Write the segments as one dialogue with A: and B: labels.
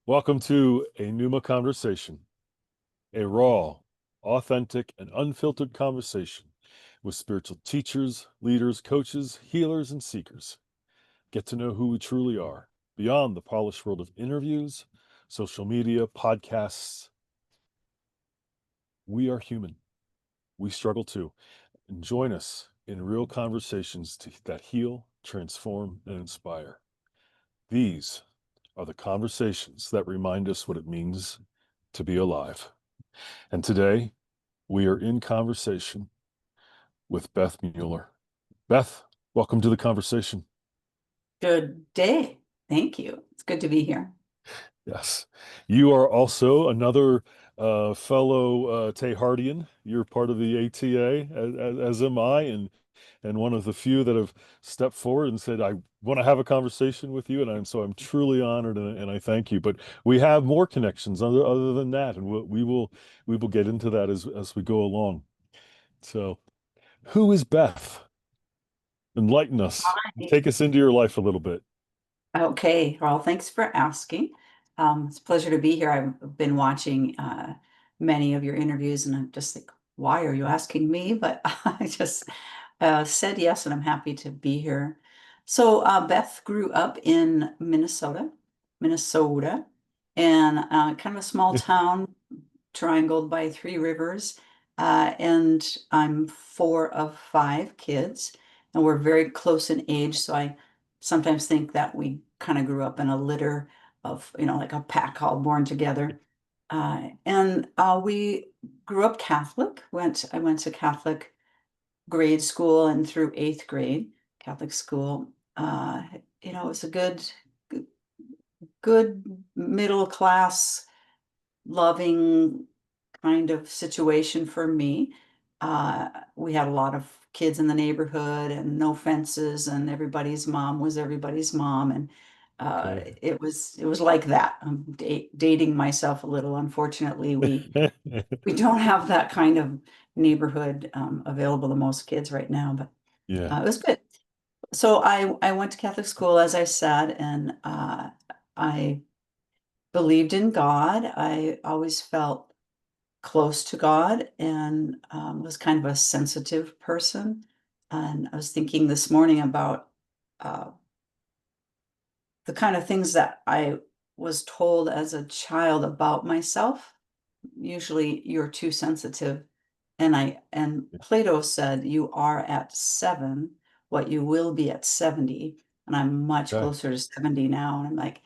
A: Welcome to a Pneuma conversation, a raw, authentic, and unfiltered conversation with spiritual teachers, leaders, coaches, healers, and seekers. Get to know who we truly are beyond the polished world of interviews, social media, podcasts. We are human. We struggle too. And join us in real conversations that heal, transform, and inspire. These are the conversations that remind us what it means to be alive. And today, we are in conversation with Beth Mueller. Beth, welcome to the conversation.
B: Good day. Thank you. It's good to be here.
A: Yes. You are also another fellow Tehardian. You're part of the ATA, as am I, and one of the few that have stepped forward and said, I want to have a conversation with you. And I'm truly honored and I thank you. But we have more connections other than that, and we will get into that as we go along. So, who is Beth? Enlighten us. Take us into your life a little bit.
B: Okay. Well, thanks for asking. It's a pleasure to be here. I've been watching many of your interviews, and I'm just like, why are you asking me? But I just said yes, and I'm happy to be here. So Beth grew up in Minnesota, and kind of a small town triangled by three rivers. And I'm four of five kids, and we're very close in age. So I sometimes think that we kind of grew up in a litter of, like a pack all born together. And we grew up Catholic. I went to Catholic grade school and through eighth grade Catholic school. It was a good middle class loving kind of situation for me. We had a lot of kids in the neighborhood and no fences, and everybody's mom was everybody's mom, and
A: Okay.
B: it was like that. I'm dating myself a little. Unfortunately, we don't have that kind of neighborhood available to most kids right now, but
A: Yeah.
B: it was good. So I went to Catholic school, as I said, and I believed in God. I always felt close to God and was kind of a sensitive person. And I was thinking this morning about uh, the kind of things that I was told as a child about myself. Usually, you're too sensitive, and Plato said you are at 7 what you will be at 70, and I'm much
A: Okay.
B: closer to 70 now, and I'm like,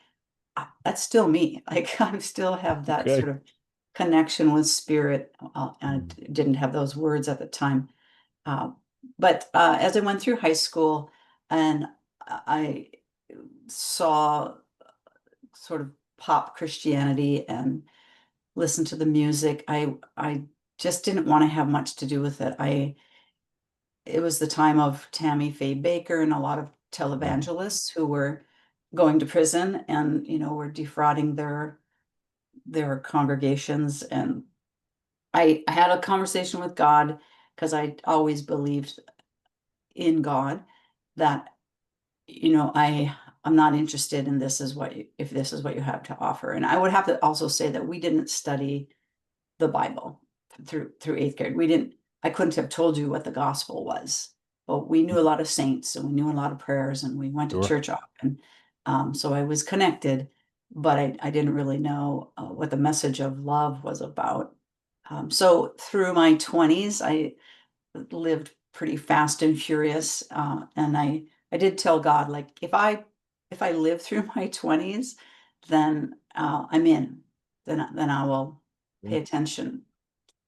B: That's still me. Like I still have that
A: Okay.
B: sort of connection with spirit. I
A: Mm.
B: didn't have those words at the time. Uh, but as I went through high school and I saw sort of pop Christianity and listened to the music, I just didn't want to have much to do with it. It was the time of Tammy Faye Baker and a lot of
A: Yeah.
B: televangelists who were going to prison and were defrauding their congregations. And I had a conversation with God because I always believed in God that I'm not interested in this is what if this is what you have to offer. And I would have to also say that we didn't study the Bible through eighth grade. We didn't. I couldn't have told you what the gospel was, but we knew a lot of saints and we knew a lot of prayers and we went to
A: Sure.
B: church often. So I was connected, but I didn't really know what the message of love was about. So through my 20s, I lived pretty fast and furious, and I did tell God, like, if I live through my 20s, then I'm in. Then I will
A: Yeah.
B: pay attention.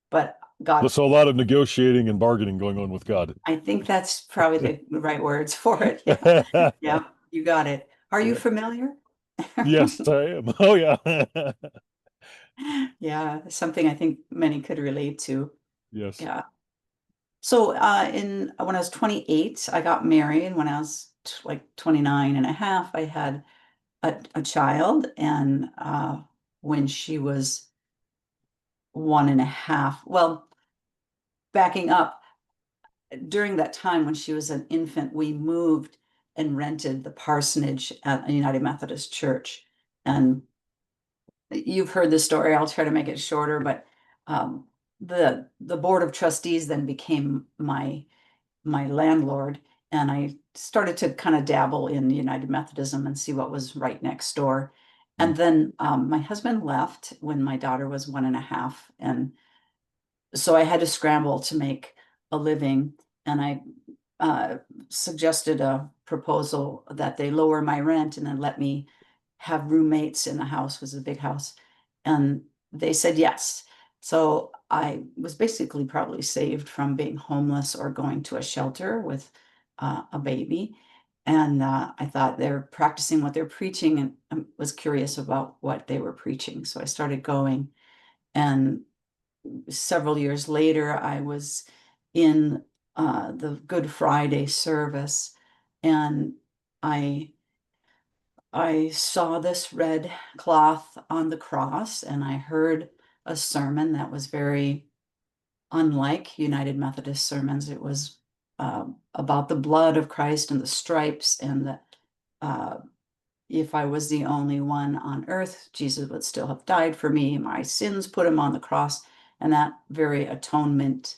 B: But God,
A: So a lot of negotiating and bargaining going on with God.
B: I think that's probably the right words for it. Yeah, yeah, you got it. Are you
A: Yeah.
B: familiar?
A: Yes, I am. Oh yeah.
B: Yeah, something I think many could relate to.
A: Yes.
B: Yeah. So in when I was 28, I got married. When I was like 29 and a half, I had a child. And when she was 1.5, well, backing up, during that time when she was an infant, we moved and rented the parsonage at a United Methodist Church. And you've heard the story. I'll try to make it shorter, but um, the board of trustees then became my landlord, and I started to kind of dabble in United Methodism and see what was right next door.
A: Mm,
B: And then my husband left when my daughter was 1.5, and so I had to scramble to make a living, and I uh, suggested a proposal that they lower my rent and then let me have roommates in the house. It was a big house, and they said yes. So I was basically probably saved from being homeless or going to a shelter with a baby. And I thought they're practicing what they're preaching, and I was curious about what they were preaching. So I started going, and several years later, I was in the Good Friday service, and I I saw this red cloth on the cross, and I heard a sermon that was very unlike United Methodist sermons. It was about the blood of Christ and the stripes, and the uh, if I was the only one on earth, Jesus would still have died for me. My sins put him on the cross, and that very atonement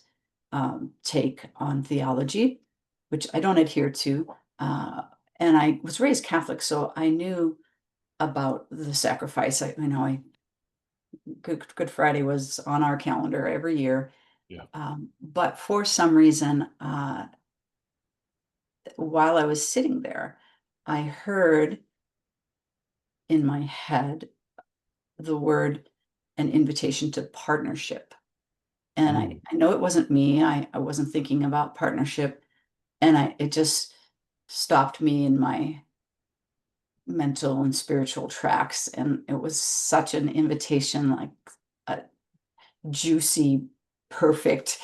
B: take on theology, which I don't adhere to. And I was raised Catholic, so I knew about the sacrifice. Good Friday was on our calendar every year.
A: yeah.
B: But for some reason, while I was sitting there, I heard in my head the word an invitation to partnership. And
A: Mm,
B: I know it wasn't me. I wasn't thinking about partnership. And it just stopped me in my mental and spiritual tracks. And it was such an invitation, like a juicy, perfect,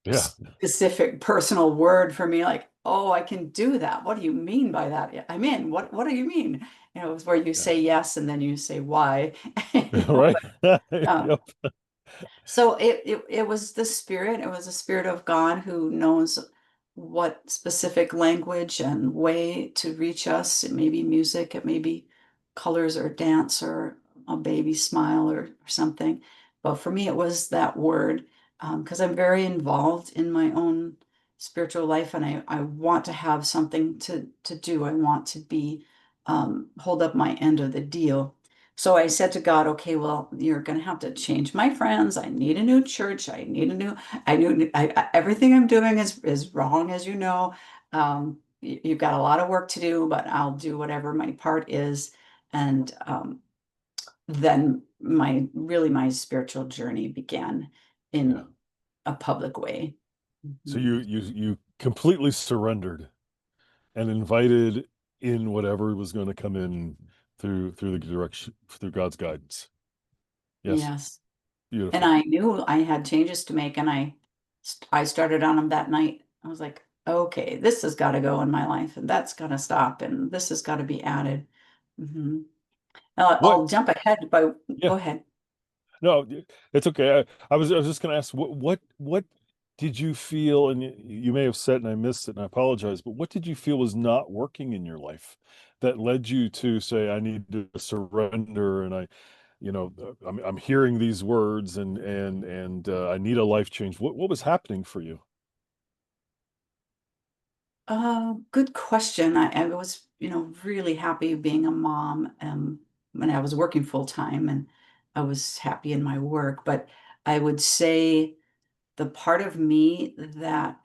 A: yeah.
B: specific, personal word for me. Like, oh, I can do that. What do you mean by that? Yeah, I'm in. What do you mean? You know, it's where you
A: Yeah.
B: say yes and then you say why. You know,
A: Right.
B: um,
A: Yep.
B: So it was the spirit, it was the spirit of God who knows what specific language and way to reach us. It may be music, it may be colors or dance or a baby smile or something. But for me, it was that word, because I'm very involved in my own spiritual life, and I want to have something to do. I want to be hold up my end of the deal. So I said to God, okay, well, you're going to have to change my friends. I need a new church. I need a new, I knew everything I'm doing is wrong, as you know. You've got a lot of work to do, but I'll do whatever my part is. And then my spiritual journey began
A: Yeah.
B: in a public way.
A: So
B: Mhm.
A: you completely surrendered and invited in whatever was going to come in through the direction through God's guidance. Yes.
B: Yes. And
A: Beautiful.
B: I knew I had changes to make, and I started on them that night. I was like, okay, this has got to go in my life, and that's got to stop, and this has got to be added. Mhm.
A: What?
B: I'll jump ahead, but
A: Yeah.
B: go ahead.
A: No, it's okay. I was just going to ask what did you feel, and you may have said and I missed it and I apologize, but what did you feel was not working in your life that led you to say I need to surrender and I'm hearing these words and I need a life change. What was happening for you?
B: Good question. I was, really happy being a mom, when I was working full time, and I was happy in my work. But I would say the part of me that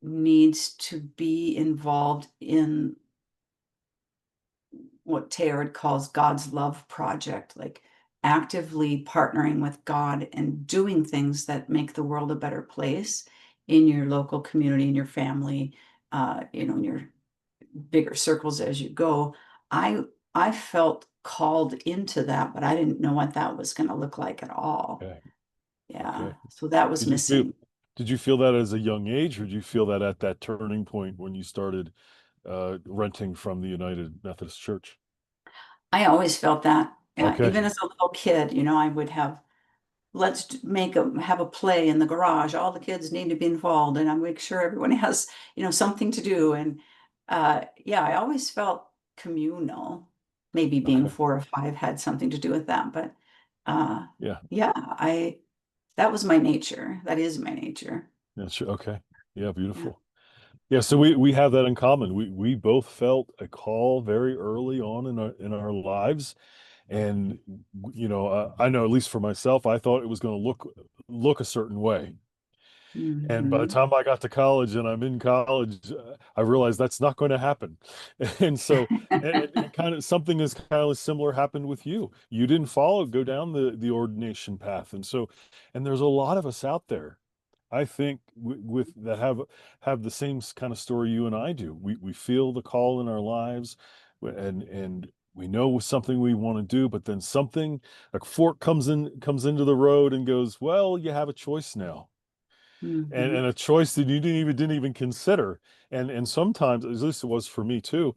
B: needs to be involved in what Teilhard calls God's love project, like actively partnering with God and doing things that make the world a better place in your local community, in your family, in your bigger circles as you go. I I felt called into that, but I didn't know what that was going to look like at all.
A: Okay.
B: Yeah,
A: Okay.
B: so that was
A: Did you feel
B: missing.
A: did you feel that as a young age, or did you feel that at that turning point when you started renting from the United Methodist Church?
B: I always felt that. Yeah,
A: Okay.
B: even as a little kid, I would have have a play in the garage. All the kids need to be involved, and I make sure everyone has, something to do. And yeah, I always felt communal. maybe being
A: Okay.
B: 4 or 5 had something to do with that. But uh,
A: Yeah.
B: yeah, that was my nature. That is my nature.
A: Yeah. Sure. Okay. Yeah.
B: Yeah.
A: Beautiful. Yeah. So
B: Yeah.
A: we have that in common. We both felt a call very early on in our lives, and I know at least for myself, I thought it was going to look a certain way. And by the
B: Hmm.
A: time I got to college and I'm in college, I realized that's not going to happen. And so, and kind of something is kind of similar happened with you. You didn't go down the ordination path. And so, and there's a lot of us out there, I think, with that have the same kind of story you and I do. We feel the call in our lives, and we know something we want to do, but then something, a fork comes into the road and goes, well, you have a choice now,
B: Hmm.
A: and a choice that you didn't even consider. And sometimes, at least it was for me too,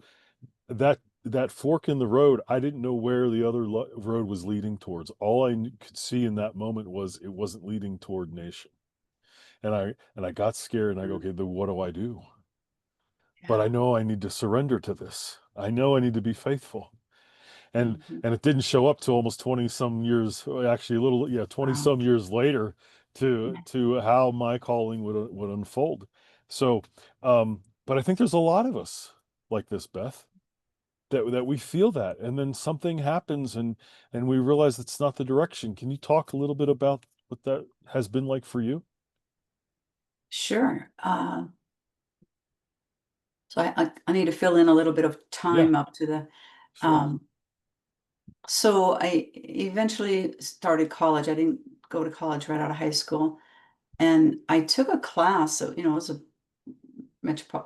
A: that fork in the road, I didn't know where the other road was leading towards. All I could see in that moment was it wasn't leading toward nation. And I got scared and I go, okay, then what do I do? But I
B: Yeah.
A: know I need to surrender to this. I know I need to be faithful. and
B: Hmm.
A: and it didn't show up till almost 20 some years, actually a little, yeah, 20
B: Wow.
A: some years later, to how my calling would unfold. So but I think there's a lot of us like this, Beth, that we feel that, and then something happens, and we realize it's not the direction. Can you talk a little bit about what that has been like for you?
B: Sure. So I need to fill in a little bit of
A: Yeah,
B: time up to the
A: sure.
B: um, so I eventually started college. I didn't go to college right out of high school. And I took a class, so it was a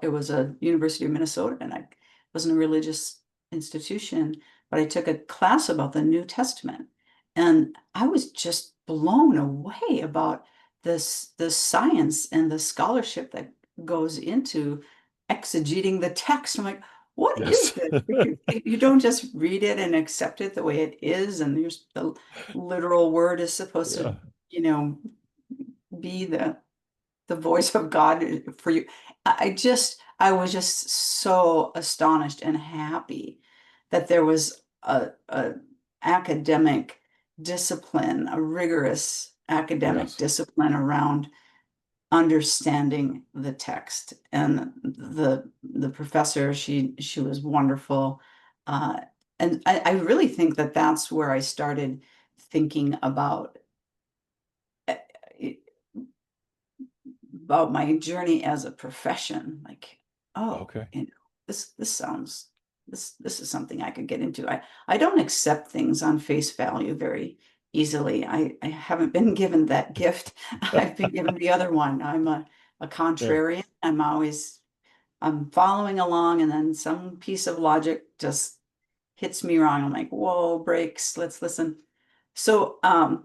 B: it was a University of Minnesota, and I wasn't a religious institution, but I took a class about the New Testament, and I was just blown away about this science and the scholarship that goes into exegeting the text. I'm like, what is
A: Yes.
B: this? You don't just read it and accept it the way it is, and there's the literal word is supposed to,
A: Yeah.
B: you know, be the voice of God for you. I was just so astonished and happy that there was a academic discipline, a rigorous academic
A: Yes.
B: discipline around understanding the text. And the professor, she was wonderful. Uh, and I really think that that's where I started thinking uh, about my journey as a profession. Like, oh,
A: Okay.
B: this sounds this is something I could get into. I don't accept things on face value very easily. I haven't been given that gift. I've been given the other one. I'm a
A: Yeah.
B: contrarian. I'm following along, and then some piece of logic just hits me wrong. I'm like, whoa, brakes, let's listen. So I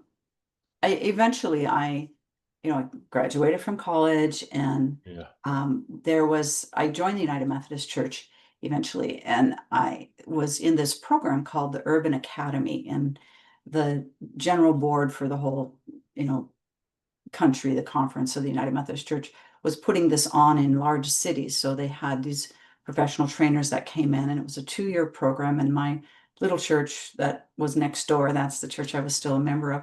B: graduated from college, and
A: Yeah.
B: I joined the United Methodist Church eventually, and I was in this program called the Urban Academy, and the general board for the whole, you know, country, the conference of the United Methodist Church was putting this on in large cities. So they had these professional trainers that came in, and it was a 2-year program. And my little church that was next door, that's the church I was still a member of,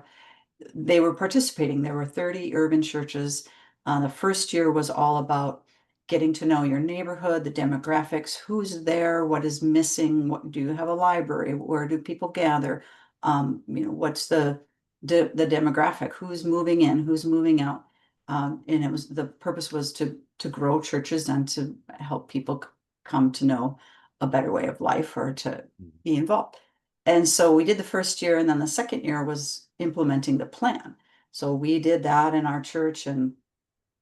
B: they were participating. There were 30 urban churches. The first year was all about getting to know your neighborhood, the demographics, who's there, what is missing, what do you have a library, where do people gather, what's the demographic, who's moving in, who's moving out. And it was the purpose was to grow churches and to help people come to know a better way of life or to
A: Mm.
B: be involved. And so we did the first year, and then the second year was implementing the plan. So we did that in our church, and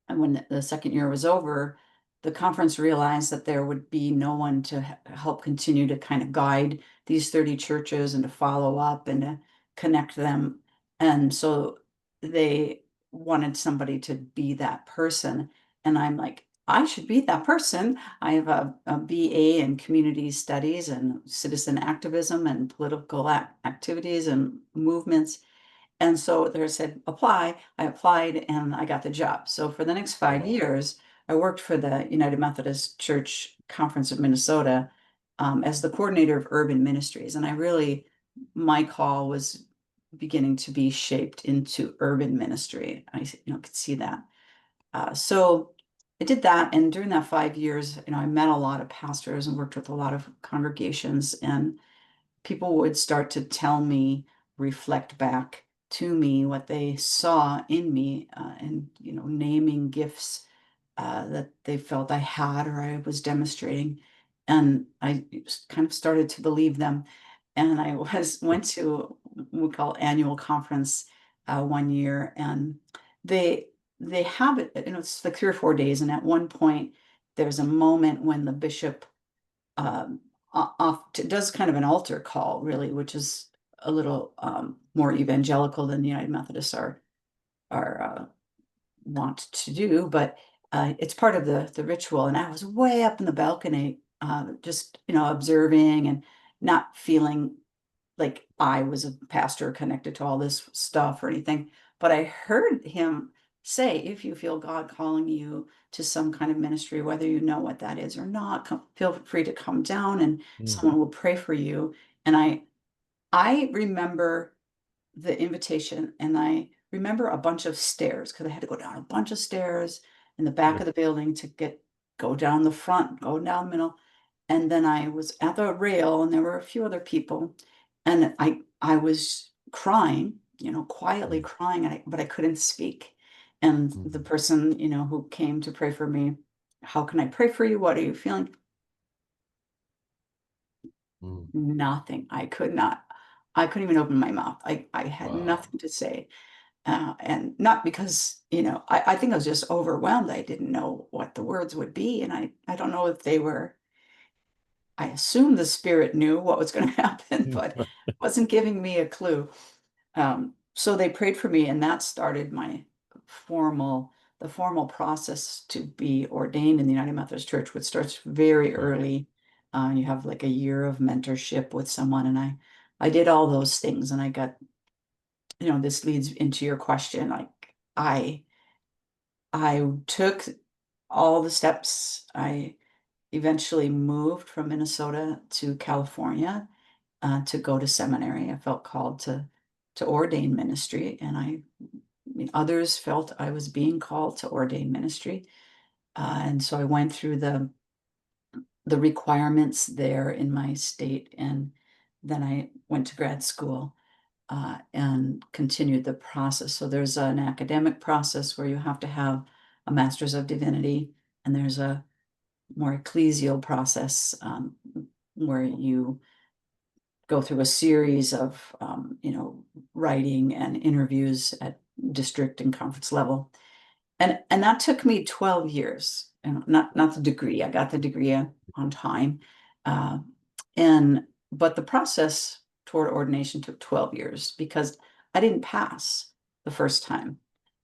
B: when the second year was over, the conference realized that there would be no one to help continue to kind of guide these 30 churches and to follow up and to connect them. And so they wanted somebody to be that person. And I'm like, I should be that person. I have a BA in community studies and citizen activism and political activities and movements. And so they said, apply. I applied and I got the job. So for the next five
A: Wow.
B: years, I worked for the United Methodist Church Conference of Minnesota, as the coordinator of urban ministries. And my call was beginning to be shaped into urban ministry. I, could see that. So I did that. And during that 5 years, I met a lot of pastors and worked with a lot of congregations, and people would start to tell me, reflect back to me what they saw in me, and naming gifts that they felt I had or I was demonstrating. And I just kind of started to believe them. And I went to what we call annual conference one year, and they they have it, it's like 3 or 4 days. And at one point, there's a moment when the bishop um, does kind of an altar call, really, which is a little more evangelical than the United Methodists are want to do, but it's part of the ritual. And I was way up in the balcony, just observing and not feeling like I was a pastor connected to all this stuff or anything. But I heard him say, if you feel God calling you to some kind of ministry, whether you know what that is or not, feel free to come down and
A: Mm.
B: someone will pray for you. And I remember the invitation, and I remember a bunch of stairs because I had to go down a bunch of stairs in the back
A: Yeah.
B: of the building to go down the front, go down the middle. And then I was at the rail, and there were a few other people, and I was crying, quietly
A: Mm.
B: crying, but I couldn't speak. And the
A: Mm.
B: person, who came to pray for me, how can I pray for you? What are you feeling?
A: Mm.
B: Nothing. I couldn't even open my mouth. I had
A: Wow.
B: nothing to say. And not because, I think I was just overwhelmed. I didn't know what the words would be. And I don't know if I assumed the spirit knew what was going to happen, but wasn't giving me a clue. So they prayed for me, and that started formal, the formal process to be ordained in the United Methodist Church, which starts very
A: Right.
B: early. You have like a year of mentorship with someone, and I did all those things, and I got, this leads into your question. Like I took all the steps. I eventually moved from Minnesota to California to go to seminary. I felt called to ordain ministry, and I mean, others felt I was being called to ordain ministry, and so I went through the requirements there in my state, and then I went to grad school and continued the process. So there's an academic process where you have to have a master's of divinity, and there's a more ecclesial process where you go through a series of writing and interviews at district and conference level. And that took me 12 years, and not the degree. I got the degree on time. Uh, and but the process toward ordination took 12 years because I didn't pass the first time.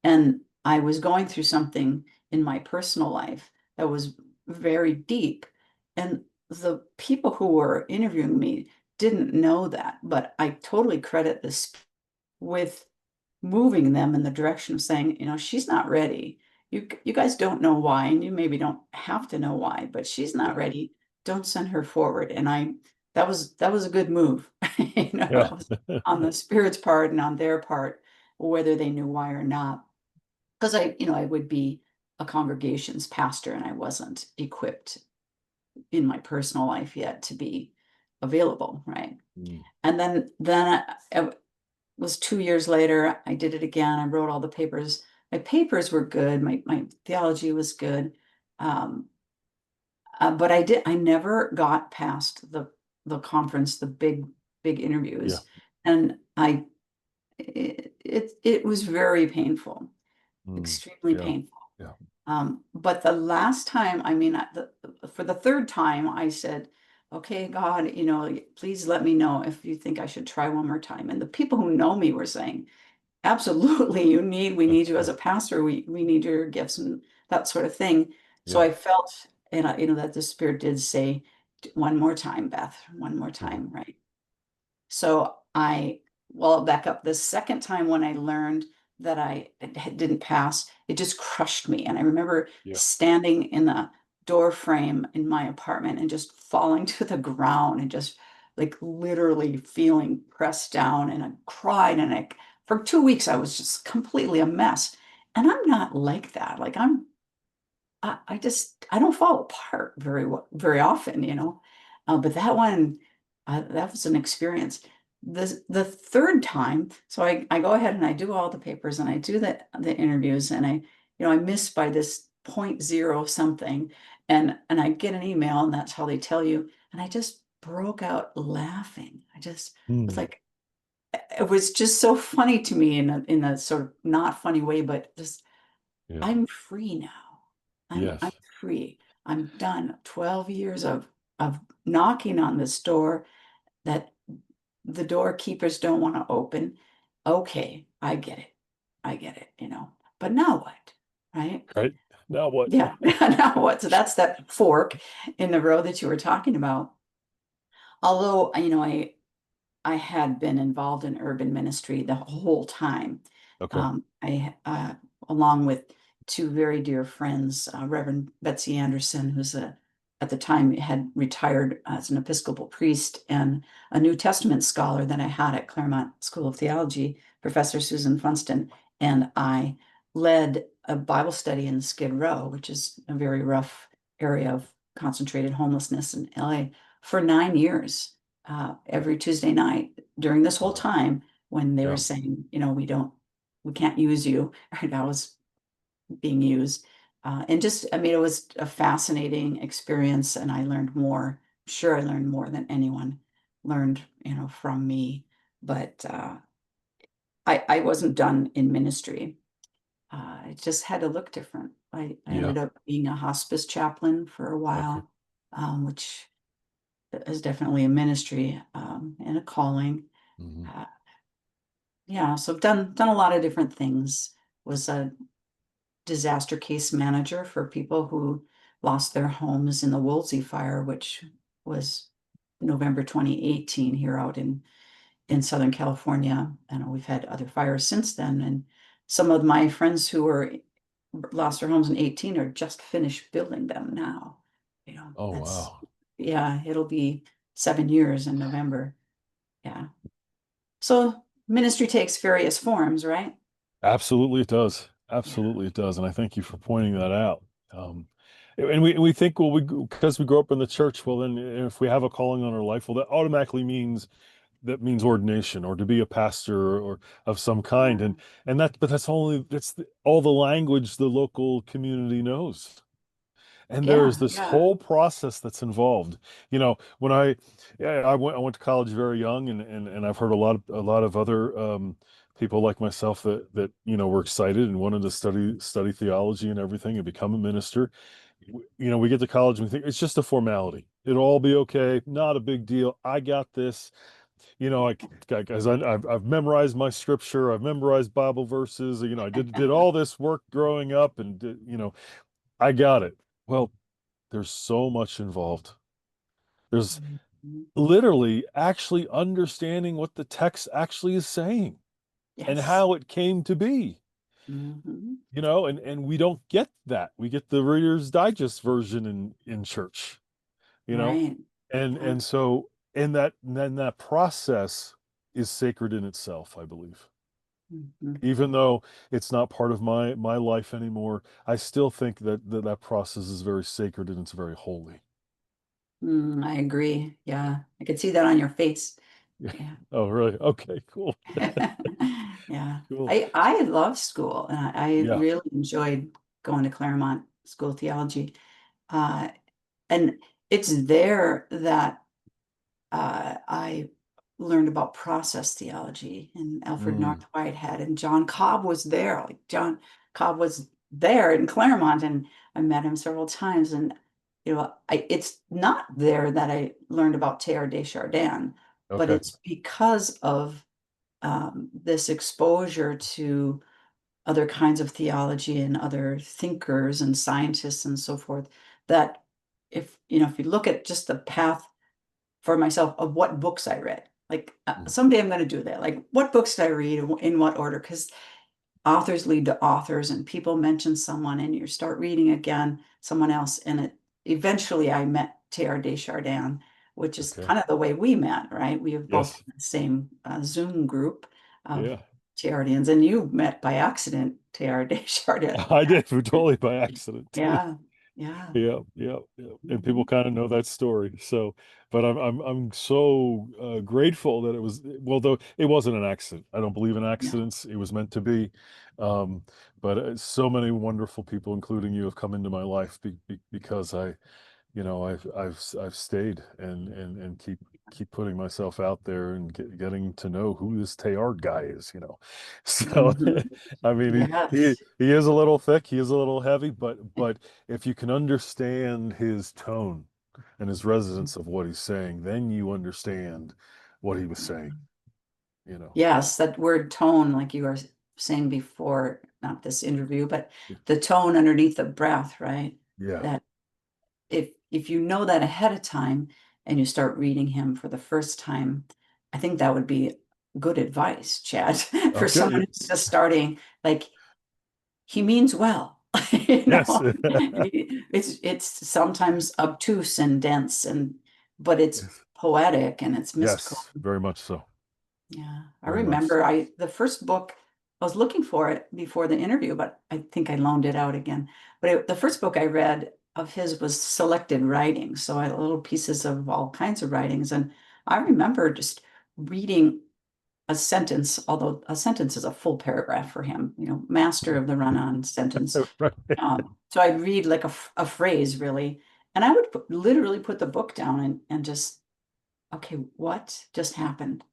B: And I was going through something in my personal life that was very deep. And the people who were interviewing me didn't know that, but I totally credit this with moving them in the direction of saying, she's not ready. You guys don't know why, and you maybe don't have to know why, but she's not
A: Yeah.
B: ready. Don't send her forward. And that was a good move.
A: Yeah.
B: That was on the spirit's part and on their part, whether they knew why or not. Because I would be a congregation's pastor, and I wasn't equipped in my personal life yet to be available, right?
A: Mm.
B: And then it was 2 years later. I did it again. I wrote all the papers. My papers were good. My theology was good. Um, but I never got past the conference, the big
A: Yeah.
B: interviews. And it was very painful,
A: Mm.
B: extremely
A: Yeah.
B: painful.
A: Yeah.
B: But the last time, I mean, for the third time, I said, okay, God, please let me know if you think I should try one more time. And the people who know me were saying, absolutely, we need you as a pastor. We need your gifts and that sort of thing. So
A: Yeah.
B: I felt, and that the Spirit did say, one more time, Beth, one more
A: Yeah.
B: time, right? So well, I'll back up. The second time when I learned that I didn't pass, it just crushed me. And I remember
A: Yeah.
B: standing in the door frame in my apartment and just falling to the ground and just like literally feeling pressed down. And I cried, and for 2 weeks I was just completely a mess. And I'm not like that. Like I just I don't fall apart very often, you know. But that one, that was an experience. The third time, so I go ahead and I do all the papers and I do the interviews, and I miss by this point zero something, and I get an email, and that's how they tell you, and I just broke out laughing. I just was
A: Mm.
B: like, it was just so funny to me in a sort of not funny way, but just
A: Yeah.
B: I'm free now. I'm
A: Yes.
B: free. I'm done. 12 years of knocking on this door that the doorkeepers don't want to open. Okay, I get it. I get it, you know. But now what? Right?
A: Right. Now what?
B: Yeah. Now what? So that's that fork in the road that you were talking about. Although, I had been involved in urban ministry the whole time.
A: Okay.
B: Along with two very dear friends, Reverend Betsy Anderson, at the time had retired as an Episcopal priest, and a New Testament scholar that I had at Claremont School of Theology, Professor Susan Funston, and I led a Bible study in Skid Row, which is a very rough area of concentrated homelessness in LA, for 9 years, every Tuesday night during this whole
A: Wow.
B: time when they were
A: Yeah.
B: saying, we can't use you. And I was being used. And just, I mean, it was a fascinating experience, and I learned more. Sure, I learned more than anyone learned, from me. But I wasn't done in ministry. It just had to look different. I
A: Yeah.
B: ended up being a hospice chaplain for a
A: Okay.
B: while, which is definitely a ministry, and a calling.
A: Hmm.
B: Uh, yeah, so I've done a lot of different things. Was a disaster case manager for people who lost their homes in the Woolsey fire, which was November 2018 here out in Southern California. And we've had other fires since then. And some of my friends who were lost their homes in 18 are just finished building them now.
A: Oh,
B: That's,
A: wow.
B: yeah, it'll be 7 years in November. Yeah. So ministry takes various forms, right?
A: Absolutely it does.
B: Yeah.
A: Absolutely it does. And I thank you for pointing that out. And we think, well, because we grew up in the church, well, then if we have a calling on our life, well, that automatically means ordination or to be a pastor or of some kind.
B: Yeah.
A: And but all the language the local community knows. And there's
B: Yeah.
A: this
B: Yeah.
A: whole process that's involved. When yeah, I went to college very young, and I've heard a lot of other people like myself that were excited and wanted to study theology and everything and become a minister. We get to college and we think it's just a formality. It'll all be okay, not a big deal. I got this. As I've memorized my scripture, I've memorized Bible verses. I did all this work growing up, and I got it. Well, there's so much involved. There's
B: Mhm.
A: literally actually understanding what the text actually is saying and
B: Yes.
A: how it came to be.
B: Hmm.
A: And we don't get that. We get the Reader's Digest version in church, you know.
B: Right.
A: And
B: Yeah.
A: and so that process is sacred in itself, I believe.
B: Mhm.
A: Even though it's not part of my life anymore, I still think that process is very sacred and it's very holy.
B: I agree. Yeah. I could see that on your face.
A: Yeah.
B: Yeah.
A: Oh, really? Okay, cool.
B: Yeah.
A: Cool.
B: I love school, and I
A: Yeah.
B: really enjoyed going to Claremont School of Theology. Uh, and it's there that I learned about process theology, and Alfred
A: Mm,
B: North Whitehead, and John Cobb was there. Like John Cobb was there in Claremont, and I met him several times. And it's not there that I learned about Teilhard de Chardin, but
A: okay.
B: it's because of this exposure to other kinds of theology and other thinkers and scientists and so forth, that if you look at just the path for myself of what books I read. Like
A: Mm,
B: someday I'm going to do that. Like what books did I read in what order? Because authors lead to authors, and people mention someone, and you start reading again someone else, and eventually I met Teilhard Deschardins, which is
A: Okay.
B: kind of the way we met, right? We have both
A: Yes.
B: been in the same Zoom group of
A: Yeah.
B: Teilhardians, and you met by accident Teilhard Deschardins.
A: I did totally by accident too.
B: Yeah, yeah.
A: Yeah, yeah, yeah. And people
B: Mhm.
A: kind of know that story. So, but I'm so grateful that it was, well, though it wasn't an accident. I don't believe in
B: Yeah.
A: accidents. It was meant to be. Um, but so many wonderful people, including you, have come into my life because I've stayed and keep putting myself out there and getting to know who this Teilhard guy is. So
B: Mhm.
A: I mean he
B: Yes.
A: he is a little thick, he is a little heavy, but if you can understand his tone and his resonance of what he's saying, then you understand what he was saying.
B: Yes, that word tone, like you were saying before, not this interview, but the tone underneath the breath, right?
A: Yeah.
B: That if you know that ahead of time and you start reading him for the first time, I think that would be good advice, Chad, for
A: Okay.
B: someone who's just starting. Like he means well,
A: Yes.
B: It's sometimes obtuse and dense but it's
A: Yes.
B: poetic and it's mystical.
A: Yes, very much so.
B: Yeah, I
A: Very much so.
B: remember the first book I was looking for it before the interview, but I think I loaned it out again. But the first book I read of his was selected writings, so I had little pieces of all kinds of writings, and I remember just reading a sentence, although a sentence is a full paragraph for him, master of the run-on sentence.
A: Right.
B: So I'd read like a phrase really, and I would literally put the book down and just, okay, what just happened?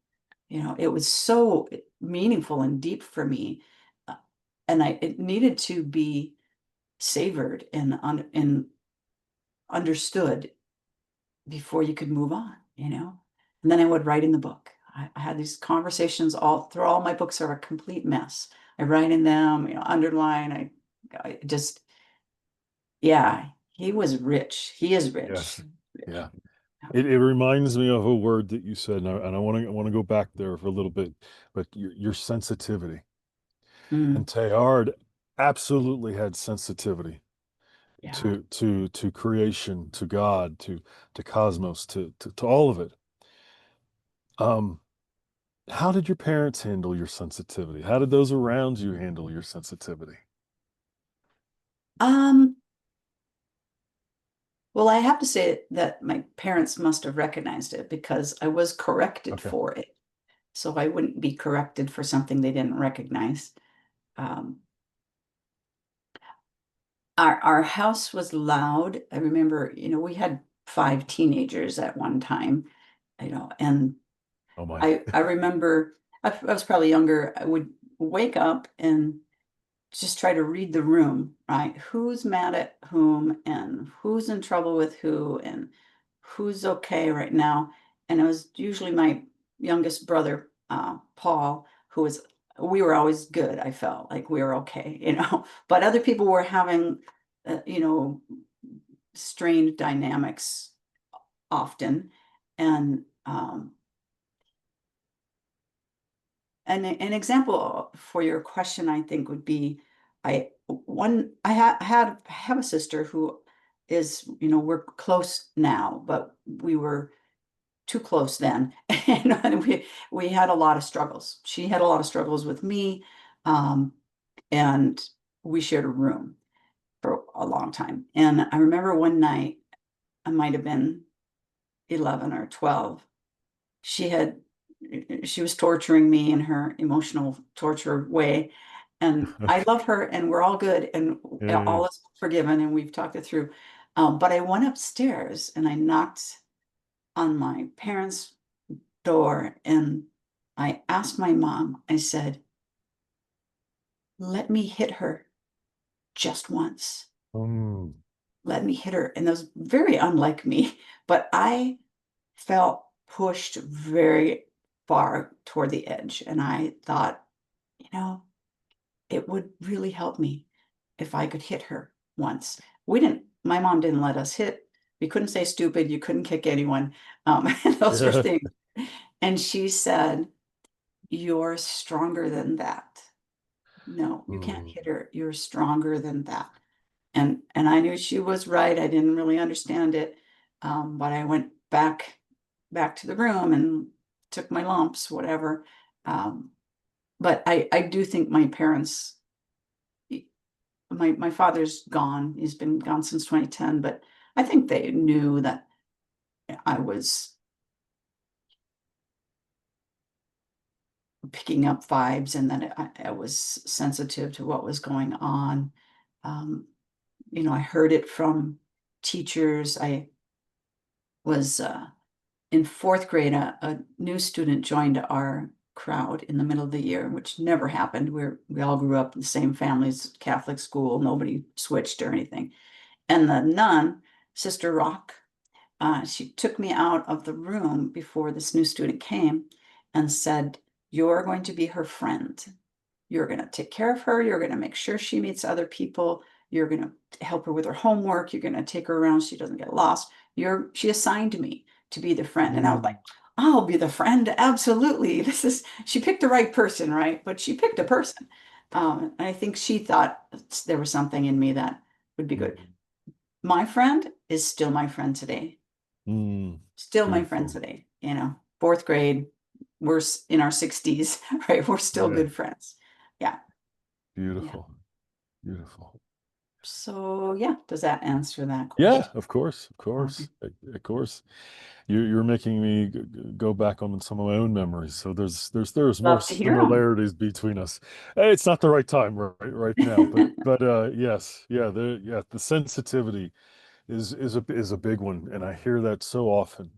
B: It was so meaningful and deep for me. uh, And it needed to be savored and understood before you could move on. And then I would write in the book. I had these conversations all my books are a complete mess. I write in them, underline, I just, yeah, he was rich. He is rich.
A: Yes.
B: Rich.
A: Yeah. It reminds me of a word that you said, and I want to go back there for a little bit, but your sensitivity. And
B: Mm,
A: Teilhard absolutely had sensitivity
B: yeah.
A: to creation, to God, to cosmos, to all of it. Um, how did your parents handle your sensitivity? How did those around you handle your sensitivity?
B: Um, Well, I have to say that my parents must have recognized it because I was corrected
A: Okay.
B: for it. So I wouldn't be corrected for something they didn't recognize. Um, our house was loud. I remember, we had 5 teenagers at one time, and
A: Oh my.
B: I remember I was probably younger. I would wake up and just try to read the room, right? Who's mad at whom and who's in trouble with who and who's okay right now. And it was usually my youngest brother, Paul, we were always good. I felt like we were okay. But other people were having, uh, you know, strained dynamics often. And an example for your question, I think, would be I have a sister who is, we're close now, but we were too close then. And we had a lot of struggles. She had a lot of struggles with me, um, and we shared a room for a long time. And I remember one night, I might have been 11 or 12, she had she was torturing me in her emotional torture way, and I
A: Okay.
B: love her and we're all good and
A: Yeah.
B: all is forgiven and we've talked it through. But I went upstairs and I knocked on my parents' door and I asked my mom, I said, let me hit her just once.
A: Mm.
B: Let me hit her. And that was very unlike me, but I felt pushed very far toward the edge. And I thought, you know, it would really help me if I could hit her once. My mom didn't let us hit. We couldn't say stupid. You couldn't kick anyone. Those were
A: Yeah.
B: things. And she said, you're stronger than that. No, you can't
A: Mm.
B: hit her. You're stronger than that. and I knew she was right. I didn't really understand it. But I went back to the room and took my lumps, whatever. Um, but I do think my parents, my father's gone. He's been gone since 2010, but I think they knew that I was picking up vibes and that I was sensitive to what was going on. Um, I heard it from teachers. I was in fourth grade, a new student joined our crowd in the middle of the year, which never happened. We all grew up in the same families, Catholic school, nobody switched or anything. And the nun, Sister Rock, she took me out of the room before this new student came and said, "You're going to be her friend. You're going to take care of her. You're going to make sure she meets other people. You're going to help her with her homework. You're going to take her around so she doesn't get lost." She assigned me to be the friend. And I was like,
A: Mm,
B: "I'll be the friend. Absolutely." She picked the right person, right? But she picked a person. And I think she thought there was something in me that would be good.
A: mm,
B: My friend is still my friend today.
A: mm.
B: Still my friend
A: Beautiful.
B: today. Fourth grade, we're in our 60s, right? We're still
A: Yeah,
B: good friends. Yeah. Yeah.
A: beautiful. Beautiful.
B: So yeah, does that answer that
A: Yeah,
B: question?
A: of course, of
B: Okay.
A: course, of course. You're making me go back on some of my own memories. So there's more
B: Love to hear them.
A: similarities between us. It's not the right time right now, but yes, the sensitivity is a big one, and I hear that so often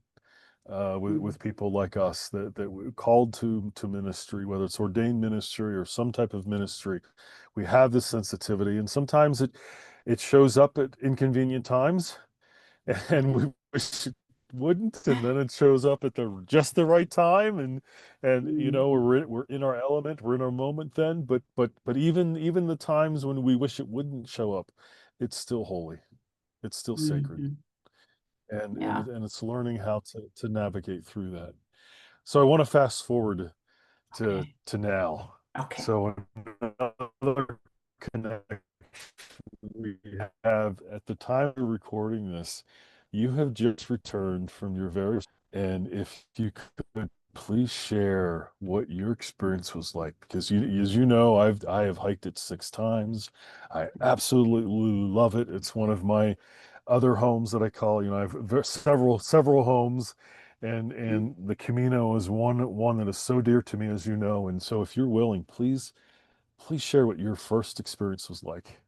A: with people like us that we're called to ministry, whether it's ordained ministry or some type of ministry. We have this sensitivity, and sometimes it shows up at inconvenient times, and we wish it wouldn't, and then it shows up at the just the right time, and
B: Mhm.
A: we're in our element, we're in our moment then. But even the times when we wish it wouldn't show up, it's still holy, it's still sacred,
B: Mhm.
A: and
B: Yeah.
A: it's learning how to navigate through that. So I want to fast forward
B: Okay.
A: to now.
B: Okay.
A: So another connection we have at the time of recording this, you have just returned from your very, and if you could please share what your experience was like, because as you know, I have hiked it 6 times. I absolutely love it. It's one of my other homes that I call, I have several homes,
B: Mm.
A: and the Camino is one that is so dear to me, as you know. And so if you're willing, please share what your first experience was like.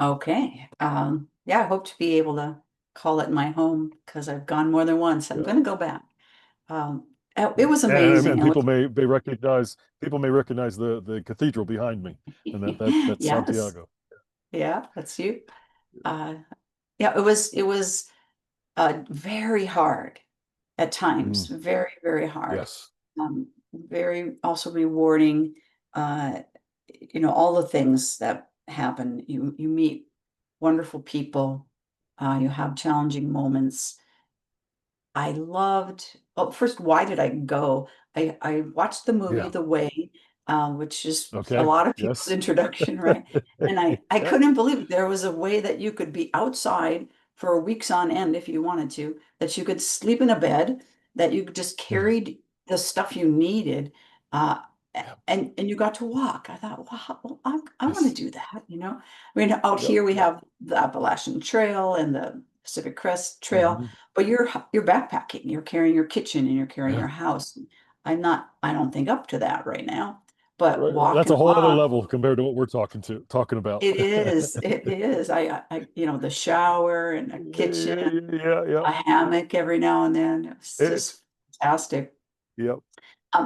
B: Okay. Yeah, I hope to be able to call it my home because I've gone more than once. I'm
A: Yeah.
B: going to go back. Um, it
A: Yeah.
B: was
A: And
B: amazing. It was,
A: people may recognize the cathedral behind me, and that's
B: yes.
A: Santiago.
B: Yeah, that's you. Uh, yeah, it was very hard at times,
A: Mm,
B: very hard.
A: yes.
B: Very also rewarding. Uh, all the things that happen. You meet wonderful people. You have challenging moments. I loved, oh, first, why did I go? I watched the movie
A: Yeah.
B: The Way, which is a
A: Okay.
B: lot of people's
A: Yes.
B: introduction, right? And I
A: Yeah.
B: couldn't believe it. There was a way that you could be outside for weeks on end if you wanted to, that you could sleep in a bed, that you just
A: Yeah.
B: carried the stuff you needed, uh,
A: Yeah.
B: and you got to walk. I thought, wow, well, I want to
A: Yes.
B: do that, you know? I mean, out
A: Yep.
B: here we
A: Yep.
B: have the Appalachian Trail and the Pacific Crest Trail,
A: Hmm.
B: but you're backpacking, you're carrying your kitchen and you're carrying
A: Yeah.
B: your house. I don't think up to that right now, but
A: Right.
B: walk
A: That's
B: and
A: a whole other
B: walk.
A: level compared to what we're talking about.
B: It is. The shower and a kitchen,
A: Yeah. Yeah. Yeah.
B: a hammock every now and then. It's
A: It's
B: just fantastic.
A: Yep.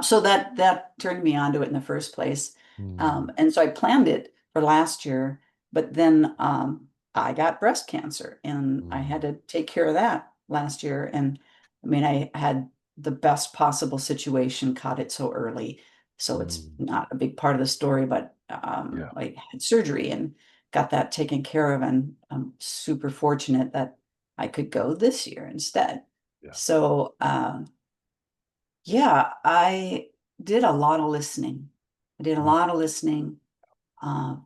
B: So that turned me onto it in the first place.
A: Mm,
B: And so I planned it for last year, but then I got breast cancer and I had
A: mm,
B: to take care of that last year. And I mean, I had the best possible situation, caught it so early. So it's
A: mm.
B: not a big part of the story, but
A: Yeah.
B: I had surgery and got that taken care of. And I'm super fortunate that I could go this year instead.
A: Yeah.
B: So, yeah, I did a lot of listening. I did a
A: Mm,
B: lot of listening.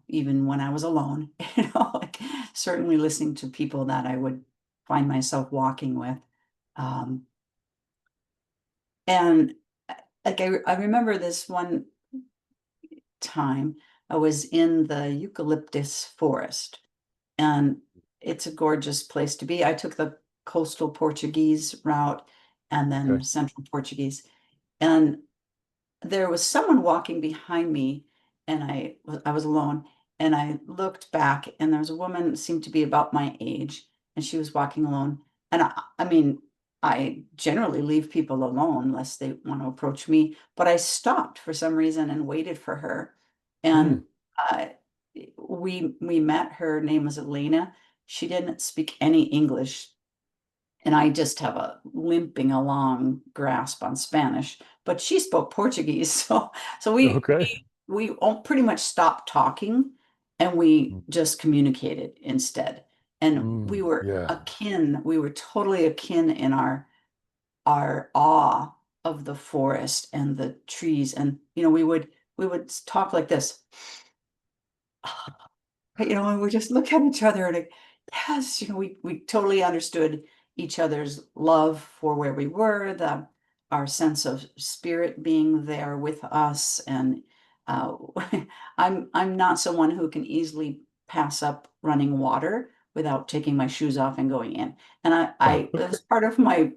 B: even when I was alone, like certainly listening to people that I would find myself walking with. Um, and I remember this one time I was in the eucalyptus forest, and it's a gorgeous place to be. I took the coastal Portuguese route and then
A: Okay.
B: central Portuguese. And there was someone walking behind me, and I was alone, and I looked back, and there was a woman seemed to be about my age, and she was walking alone. And I mean, I generally leave people alone unless they want to approach me, but I stopped for some reason and waited for her.
A: Hmm.
B: And uh, we met. Her name was Elena. She didn't speak any English, and I just have a limping along grasp on Spanish, but she spoke Portuguese. So
A: Okay.
B: we all pretty much stopped talking, and we just communicated instead. And we were
A: Yeah.
B: akin, we were totally akin in our awe of the forest and the trees. And we would talk like this. And we just look at each other and like, yes, we totally understood each other's love for where we were, our sense of spirit being there with us. And uh, I'm not someone who can easily pass up running water without taking my shoes off and going in. And
A: Okay.
B: as part of my,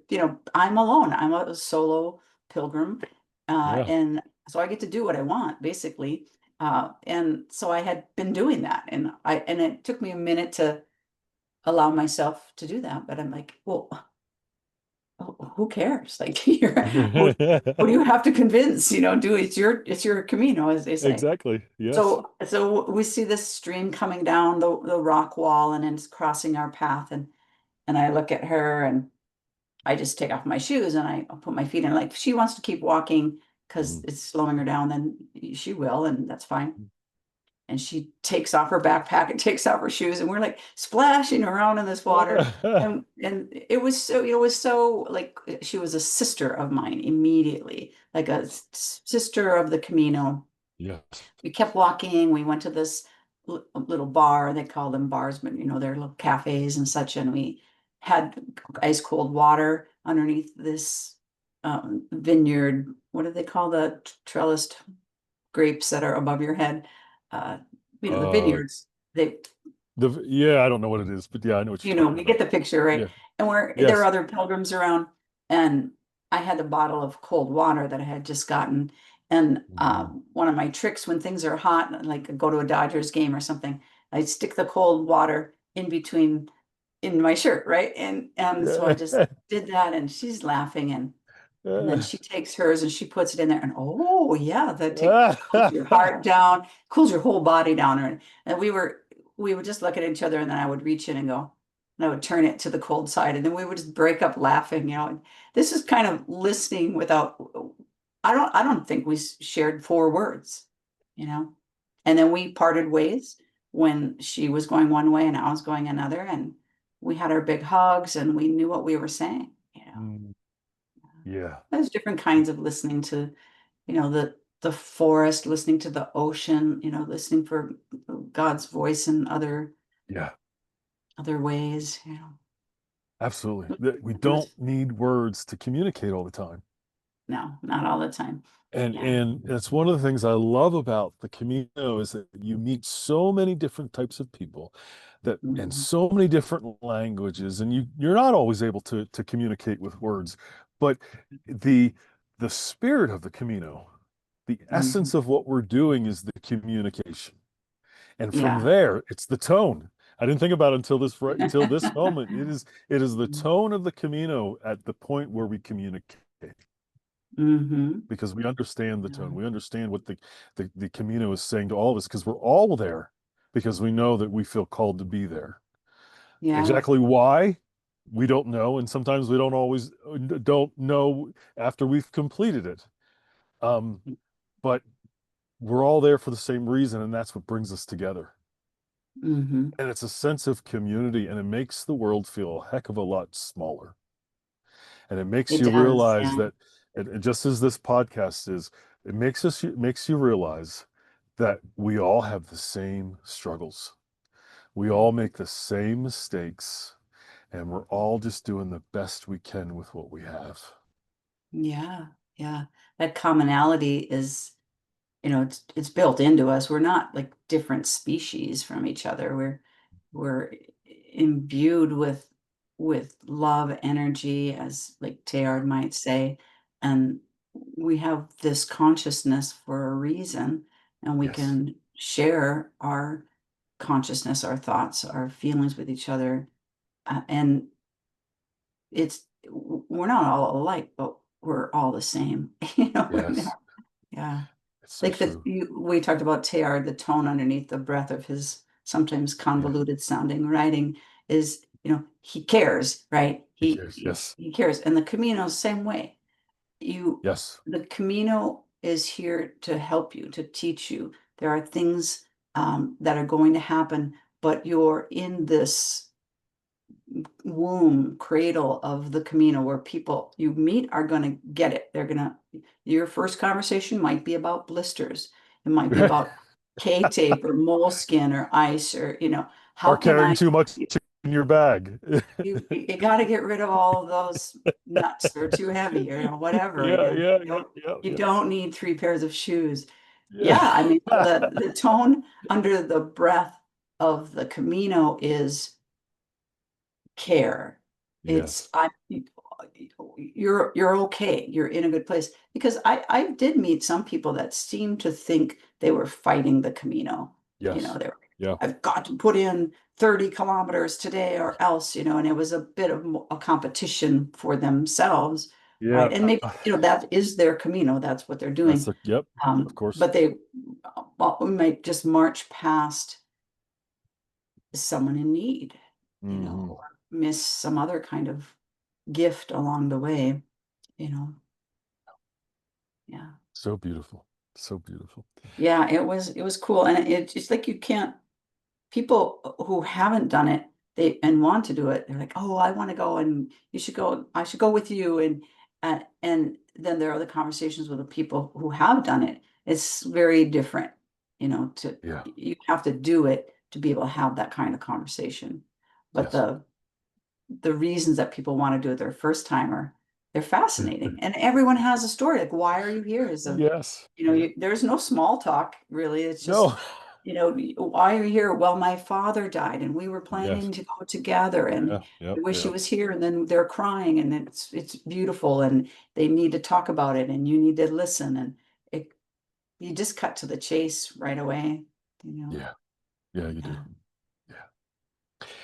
B: I'm alone. I'm a solo pilgrim,
A: Yeah.
B: and so I get to do what I want, basically. And so I had been doing that, and it took me a minute to allow myself to do that. But I'm like, well, who cares? Like, who do you have to convince? Do it's your Camino, as they say.
A: Exactly. Yes.
B: So we see this stream coming down the rock wall, and it's crossing our path, and I look at her, and I just take off my shoes, and I put my feet in. Like, if she wants to keep walking because
A: Mhm.
B: it's slowing her down, then she will, and that's fine. And she takes off her backpack and takes off her shoes, and we're like splashing around in this water. And it was so like she was a sister of mine immediately, like a sister of the Camino.
A: Yes.
B: We kept walking. We went to this little bar. They call them bars, but they're little cafes and such. And we had ice cold water underneath this vineyard. What do they call the trellised grapes that are above your head? Uh, the
A: Uh,
B: vineyards. They
A: yeah, I don't know what it is, but yeah, I know what you're talking
B: you get
A: about.
B: the picture, right?
A: Yeah.
B: And there were
A: Yes.
B: other pilgrims around, and I had a bottle of cold water that I had just gotten. And
A: Mhm.
B: one of my tricks when things are hot, like go to a Dodgers game or something, I stick the cold water in my shirt, right? And so I just
A: Yeah.
B: did that, and she's laughing, and then she takes hers and she puts it in there, and oh yeah, cools your heart down, cools your whole body down. And we would just look at each other, and then I would reach in and go, and I would turn it to the cold side, and then we would just break up laughing. This is kind of listening without. I don't think we shared 4 words, you know, and then we parted ways when she was going one way and I was going another, and we had our big hugs, and we knew what we were saying.
A: Mm, yeah.
B: There's different kinds of listening to, the forest, listening to the ocean, listening for God's voice in
A: Yeah.
B: other ways,
A: Absolutely. We
B: It was
A: don't need words to communicate all the time.
B: no, not all the time. Yeah.
A: And it's one of the things I love about the Camino is that you meet so many different types of people that and
B: Mhm.
A: so many different languages, and you're not always able to communicate with words, but the the spirit of the Camino, the
B: Mhm.
A: essence of what we're doing is the communication. And from
B: Yeah.
A: there, it's the tone. I didn't think about it until this moment. It is the tone of the Camino at the point where we communicate
B: Hmm.
A: because we understand the tone.
B: Yeah.
A: We understand what the Camino is saying to all of us because we're all there because we know that we feel called to be there.
B: Yeah.
A: Exactly why, we don't know, and sometimes we don't know after we've completed it. Um, but we're all there for the same reason, and that's what brings us together.
B: Hmm.
A: And it's a sense of community, and it makes the world feel a heck of a lot smaller. And it makes
B: It
A: you
B: does.
A: realize
B: Yeah.
A: that, and just as this podcast is, it makes you realize that we all have the same struggles. We
B: Mm.
A: all make the same mistakes, and we're all just doing the best we can with what we have.
B: Yeah, yeah. That commonality is, it's built into us. We're not like different species from each other. We're imbued with love, energy, as like Teilhard might say, and we have this consciousness for a reason, and we
A: Yes,
B: can share our consciousness, our thoughts, our feelings with each other. And we're not all alike, but we're all the same.
A: yes,
B: Yeah.
A: it's so
B: Like
A: true.
B: we talked about Teilhard, the tone underneath the breath of his sometimes
A: Yeah,
B: convoluted sounding writing is, he cares, right?
A: he
B: He,
A: cares.
B: he
A: Yes,
B: he cares. And the Camino, same way. You,
A: yes,
B: the Camino is here to help you, to teach you. There are things that are going to happen, but you're in this womb, cradle of the Camino where people you meet are going to get it. Your first conversation might be about blisters. It might be about K-tape or moleskin or ice or, how
A: are
B: can
A: carrying
B: I,
A: too much in your bag.
B: you got to get rid of all of those nuts. They're too heavy or whatever.
A: Yeah, yeah,
B: You
A: yeah,
B: don't,
A: yeah,
B: you
A: yeah,
B: don't need three pairs of shoes. Yeah, I mean,
A: yeah.
B: the tone under the breath of the Camino is care. It's
A: Yes,
B: I you're okay. You're in a good place. Because I did meet some people that seemed to think they were fighting the Camino.
A: yes,
B: They're
A: yeah,
B: I've got to put in 30 kilometers today or else, and it was a bit of a competition for themselves,
A: yeah.
B: right? And maybe, that is their Camino. That's what they're
A: That's
B: doing.
A: the, yep, of course.
B: But we might just march past someone in need,
A: Hmm.
B: or miss some other kind of gift along the way, you know. Yeah.
A: So beautiful, so beautiful.
B: Yeah, it was cool. And it's like you can't people who haven't done it, they and want to do it, they're like, oh, I want to go and you should go, I should go with you. And then there are the conversations with the people who have done it. It's very different, to
A: Yeah,
B: you have to do it to be able to have that kind of conversation. But
A: yes,
B: the reasons that people want to do it their first timer, they're fascinating. And everyone has a story. Like, why are you here?
A: yes, yeah.
B: There's no small talk really. It's just,
A: No,
B: why are you here? Well, my father died and we were
A: yes,
B: planning to go together and
A: yeah, yep,
B: I wish he
A: yeah,
B: was here. And then they're crying and it's beautiful and they need to talk about it and you need to listen. And it, you just cut to the chase right away, you know.
A: yeah, yeah, you do.
B: Yeah,
A: Yeah.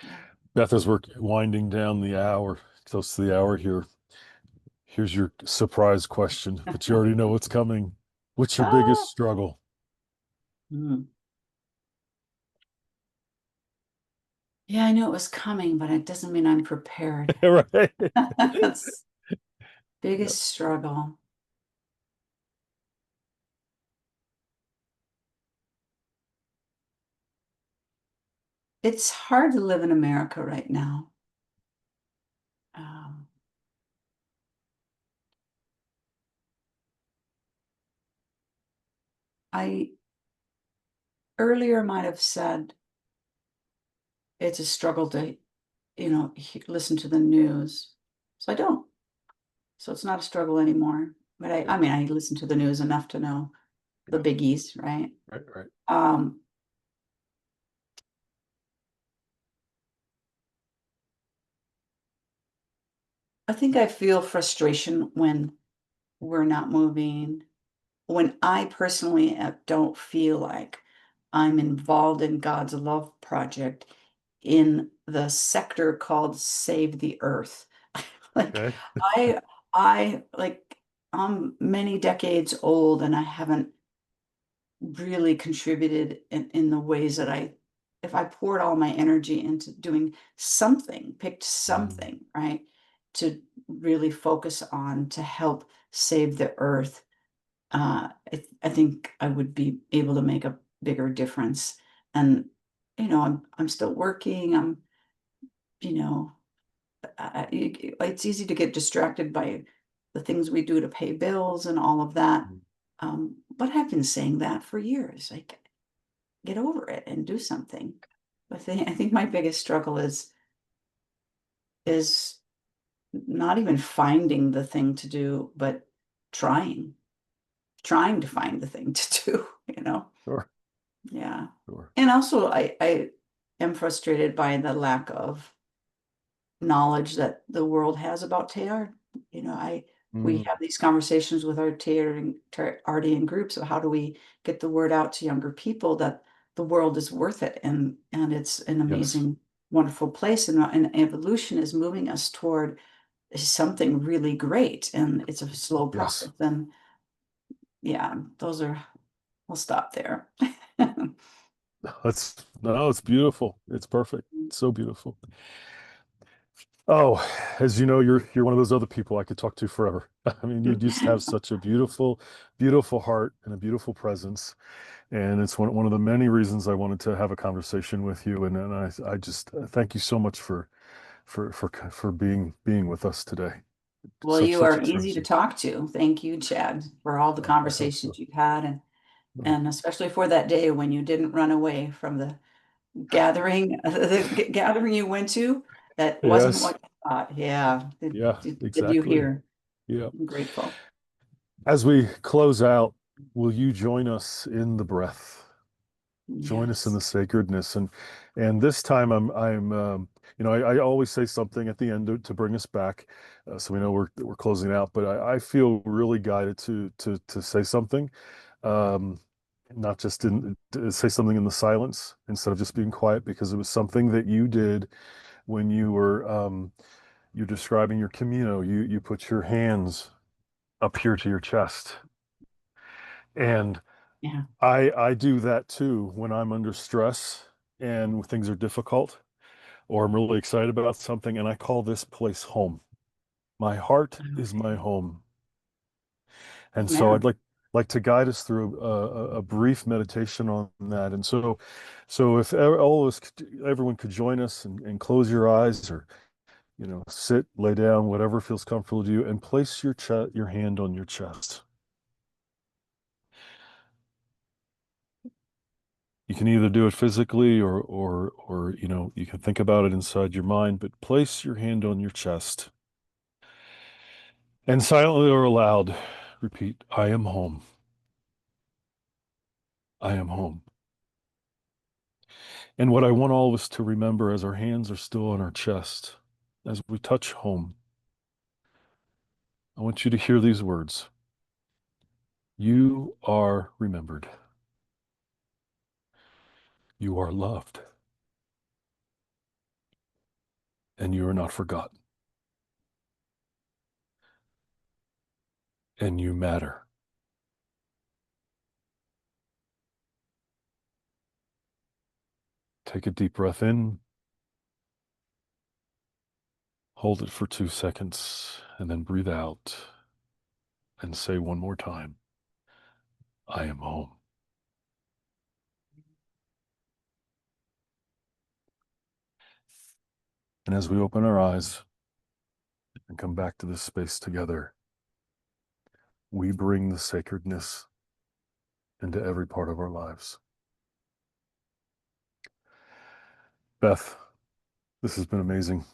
B: yeah.
A: Beth, as we're winding down the hour, close to the hour here, here's your surprise question, but you already know what's coming. What's your biggest
B: Ah,
A: struggle?
B: mm. Yeah, I knew it was coming, but it doesn't mean I'm prepared.
A: Right?
B: That's
A: Yep.
B: biggest struggle. It's hard to live in America right now. Um, I earlier might have said it's a struggle to, listen to the news. So I don't. So it's not a struggle anymore. But I
A: Good.
B: mean, I listen to the news enough to know the
A: Yeah.
B: biggies, right?
A: Right, right.
B: Um, I think I feel frustration when we're not moving, when I personally don't feel like I'm involved in God's love project in the sector called Save the Earth. Like
A: Okay.
B: I I like I'm many decades old and I haven't really contributed in the ways that if I poured all my energy into doing something, picked
A: Mm,
B: something, right, to really focus on to help save the earth, I think I would be able to make a bigger difference. And I'm still working. You know, it's easy to get distracted by the things we do to pay bills and all of that.
A: mm.
B: But I've been saying that for years. Like, get over it and do something. I think my biggest struggle is not even finding the thing to do, but trying, trying to find the thing to do, you know?
A: Sure,
B: Yeah.
A: sure.
B: And also I am frustrated by the lack of knowledge that the world has about Teilhard. You know, we
A: Mm,
B: have these conversations with our Teilhardian groups of how do we get the word out to younger people that the world is worth it and it's an
A: yes,
B: amazing, wonderful place and evolution is moving us toward something really great and it's a slow
A: yes.
B: process. And yeah, those are, we'll stop there.
A: That's no, it's beautiful. It's perfect. It's so beautiful. Oh, as you know, you're one of those other people I could talk to forever. I mean, you just have such a beautiful, beautiful heart and a beautiful presence. And it's one of the many reasons I wanted to have a conversation with you. And I just thank you so much for being with us today.
B: Well,
A: Such
B: you
A: such
B: are
A: a
B: easy to
A: treasure.
B: talk to. Thank you, Chad, for all the
A: I hope so.
B: conversations you've had
A: Oh,
B: and especially for that day when you didn't run away from the gathering, the gathering you went to that wasn't
A: yes.
B: what you thought. Yeah.
A: Yeah,
B: Good you
A: exactly.
B: here.
A: Yeah.
B: I'm grateful.
A: As we close out, will you join us in the breath? Join us in
B: Yes.
A: the sacredness, and this time I'm I always say something at the end to bring us back, so we know we're closing out. But I feel really guided to say something, um, not just in to say something in the silence instead of just being quiet, because it was something that you did when you're describing your Camino. You put your hands up here to your chest, and
B: Yeah.
A: I do that too when I'm under stress and things are difficult or I'm really excited about something, and I call this place home. My heart is my
B: Okay.
A: home. And so I'd
B: Amen.
A: like to guide us through a brief meditation on that. And so if all of us everyone could join us and close your eyes, or sit, lay down, whatever feels comfortable to you, and place your hand on your chest. You can either do it physically, or you can think about it inside your mind, but place your hand on your chest and silently or aloud repeat, I am home. I am home. And what I want all of us to remember as our hands are still on our chest, as we touch home, I want you to hear these words. You are remembered. You are loved. And you are not forgotten. And you matter. Take a deep breath in, hold it for 2 seconds, and then breathe out and say one more time, I am home. And as we open our eyes and come back to this space together, we bring the sacredness into every part of our lives. Beth, this has been amazing.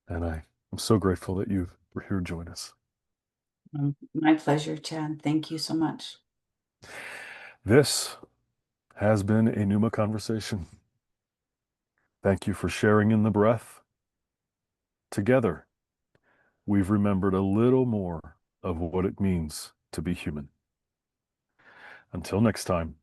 A: And I'm so grateful that you were here to join us.
B: My pleasure, Chad. Thank you so much.
A: This has been a Pneuma conversation. Thank you for sharing in the breath. Together, we've remembered a little more of what it means to be human. Until next time.